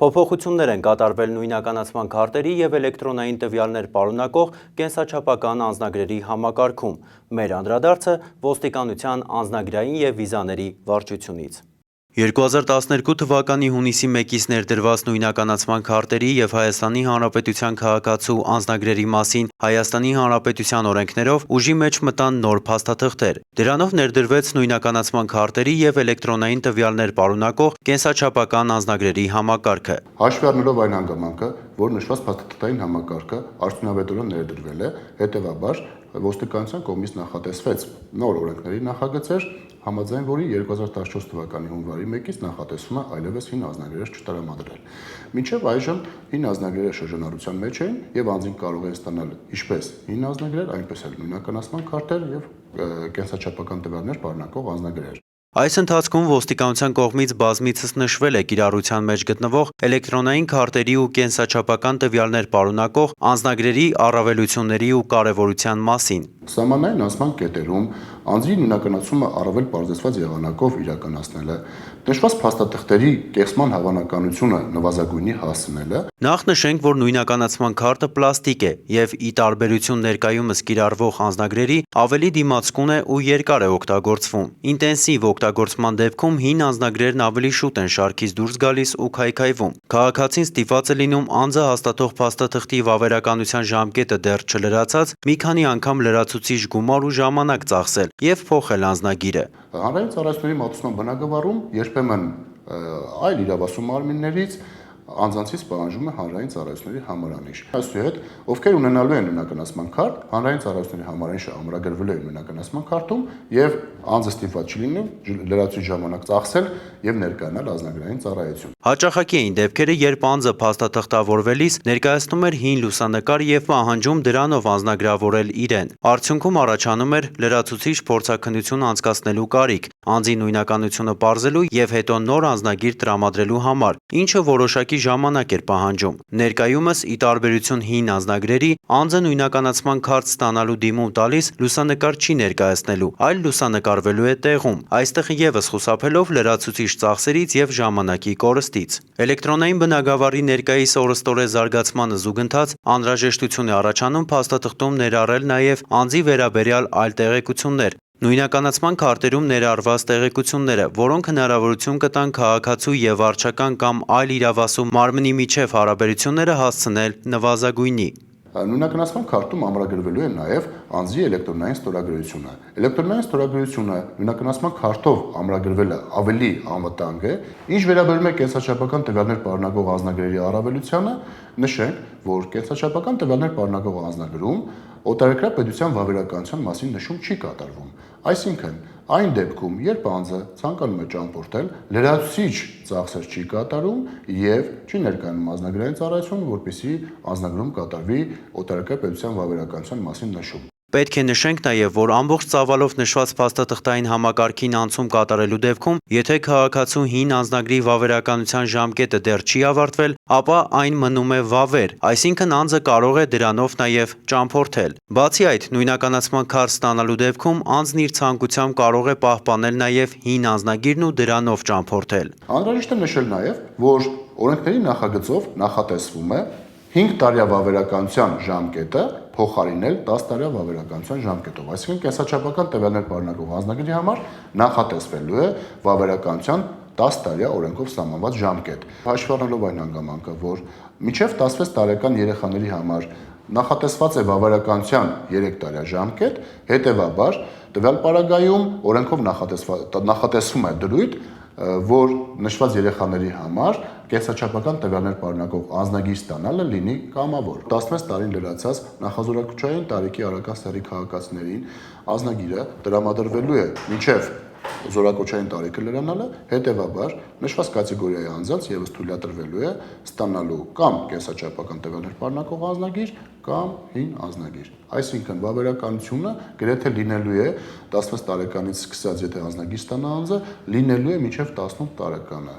Փոփոխություններ են կատարվել նույնականացման քարտերի և էլեկտրոնային տվյալներ պարունակող կենսաչափական անձնագրերի համակարգում։ Մեր անդրադարձը ոստիկանության անձնագրային և վիզաների վարչությունից։ 2012 թվականի հունիսի 1-ից ներդրված նույնականացման քարտերի և Հայաստանի Հանրապետության քաղաքացու անձնագրերի մասին Հայաստանի Հանրապետության օրենքներով ուժի մեջ մտան նոր փաստաթղթեր։ Դրանով ներդրվեց նույնականացման քարտերի և էլեկտրոնային տվյալներ պարունակող կենսաչափական անձնագրերի համակարգը։ Հաշվի առնելով այն հանգամանքը, որ նշված փաստաթղթային համակարգը արդյունավետորեն ներդրվել է, հետևաբար ոստիկանության կողմից նախատեսվեց նոր օրենքների նախագծեր, համաձայն որի 2014 թվականի հունվարի 1-ից նախատեսվում է այլևս հին անձնագրեր չտրամադրել։ Մինչև այժմ հին անձնագրերը շրջանառության մեջ էին և անձինք կարող են ստանալ ինչպես հին անձնագրեր, այնպես էլ նույնականացման քարտեր և կենսաչափական տվյալներ պարունակող անձնագրեր։ Այս ընթացքում ոստիկանության կողմից բազմիցս նշվել է կիրառության մեջ գտնվող էլեկտրոնային քարտերի ու կենսաչափական տվյալներ պարունակող անձնագրերի առավելությունների ու կարևորության մասին։ Սահմանային անցման կետերում անձի նույնականացումը առավել պարզեցված եղանակով իրականացնելը, նշված փաստաթղթերի կեղծման հավանականությունը նվազագույնի հասցնելը։ Նախ նշենք, որ նույնականացման քարտը պլաստիկ է և ի տարբերություն ներկայումս կիրառվող անձնագրերի ավելի դիմացկուն է ու երկար է օգտագործվում։ Ինտենսիվ օգտագործման դեպքում հին անձնագրերն ավելի շուտ են շարքից դուրս գալիս ու քայքայվում։ Քաղաքացին ստիպված է լինում անձը հաստատող փաստաթղթի վավերականության ժամկետը դեռ չլրացած մի քանի անգամ լրացուցիչ գումար ու ժամանակ ծախսել և փոխել անձնագիրը։ Հանրային ծառայությունների մատուցման բնագավառում երբեմն այլ իրավասու մարմիններից անձանցից պահանջում է հանրային ծառայությունների համարանիշ։ Այսուհետ, ովքեր ունենալու են նույնականացման քարտ, հանրային ծառայությունների համարանիշը ամրագրվելու է նույնականացման քարտում և անձը ստիպված չի լինում լրացուցիչ ժամանակ ծախսել և ներկայանալ անձնագրային ծառայություն։ Հաճախակի էին դեպքերը, երբ անձը փաստաթղթավորվելիս ներկայացնում էր հին լուսանկար և պահանջում դրանով անձնագրավորել իրեն։ Արդյունքում առաջանում էր լրացուցիչ փորձաքննություն անցկացնելու կարիք անձի նույնականությունը պարզելու և հետո նոր անձնագիր տրամադրելու համար, ինչը որոշակի ժամանակ էր պահանջում։ Ներկայումս, ի տարբերություն հին անձնագրերի, անձը նույնականացման քարտ ստանալու դիմում տալիս լուսանկար չի ներկայացնելու, այլ լուսանկարվելու է տեղում, այստեղ ևս խուսափելով լրացուցիչ ծախսերից և ժամանակի կորստից։ Էլեկտրոնային բնագավառի ներկայիս օրըստօրե զարգացմանը զուգընթաց անհրաժեշտություն է առաջանում փաստաթղթում ներառել նաև անձի վերաբերյալ այլ տեղեկություններ, նույնականացման քարտերում ներառված տեղեկությունները, որոնք հնարավորություն կտան քաղաքացու և վարչական կամ այլ իրավասու մարմնի միջև հարաբերությունները հասցնել նվազագույնի։ Նույնականացման քարտում ամրագրվելու է նաև անձի էլեկտրոնային ստորագրությունը։ Էլեկտրոնային ստորագրությունը նույնականացման քարտով ամրագրվելը ավելի անվտանգ է։ Ինչ վերաբերում է կենսաչափական տվյալներ պարունակող անձնագրերի առավելությանը, նշենք, որ կենսաչափական տվյալներ պարունակող անձնագրում օտարերկրյա պետության վավերականության մասին նշում չի կատարվում։ Այսինքն, այն դեպքում, երբ անձը ցանկանում է ճամփորդել, լրացուցիչ ծախսեր չի կատարում և չի ներկայանում անձնագրային ծառայություն, որպեսզի անձնագրում կատարվի օտարերկրյա պետության վավերականության մասին նշում։ Պետք է նշենք նաև, որ ամբողջ ծավալով նշված փաստաթղթային համակարգին անցում կատարելու դեպքում, եթե քաղաքացու հին անձնագրի վավերականության ժամկետը դեռ չի ավարտվել, ապա այն մնում է վավեր, այսինքն անձը կարող է դրանով նաև ճամփորդել։ Բացի այդ, նույնականացման քարտ ստանալու դեպքում անձն իր ցանկությամբ կարող է պահպանել նաև հին անձնագիրն ու դրանով ճամփորդել։ Անհրաժեշտ է նշել նաև, որ օրենքների նախագծով նախատեսվում է 5 տարյա վավերականության ժամկետը փոխարինել 10 տարյա վավերականության ժամկետով։ Այսինքն կենսաչափական տվյալներ պարունակող անձնագրի համար նախատեսվելու է վավերականության 10 տարյա օրենքով սահմանված ժամկետ։ Հաշվի առնելով այն հանգամանքը, որ մինչև 16 տարեկան երեխաների համար նախատեսված է վավերականության 3 տարյա ժամկետ, հետևաբար տվյալ պարագայում օրենքով նախատեսվում է դրույթ, որ նշված երեխաների համար կենսաչափական տվյալներ պարունակող անձնագիր ստանալը լինի կամավոր։ 16 տարին լրացած նախազորակցային տարիքի առական սեռի քաղաքացիներին անձնագիրը տրամադրվելու է մինչև զորակոչային տարիքը լրանալը, հետևաբար նշված կատեգորիայի անձանց ևս թույլատրվելու է ստանալու կամ կենսաչափական տվյալներ պարունակող անձնագիր կամ հին անձնագիր։ Այսինքն վավերականությունը գրեթե լինելու է 16 տարեկանից սկսած, եթե անձնագիր ստանա անձը, լինելու է մինչև 18 տարեկանը։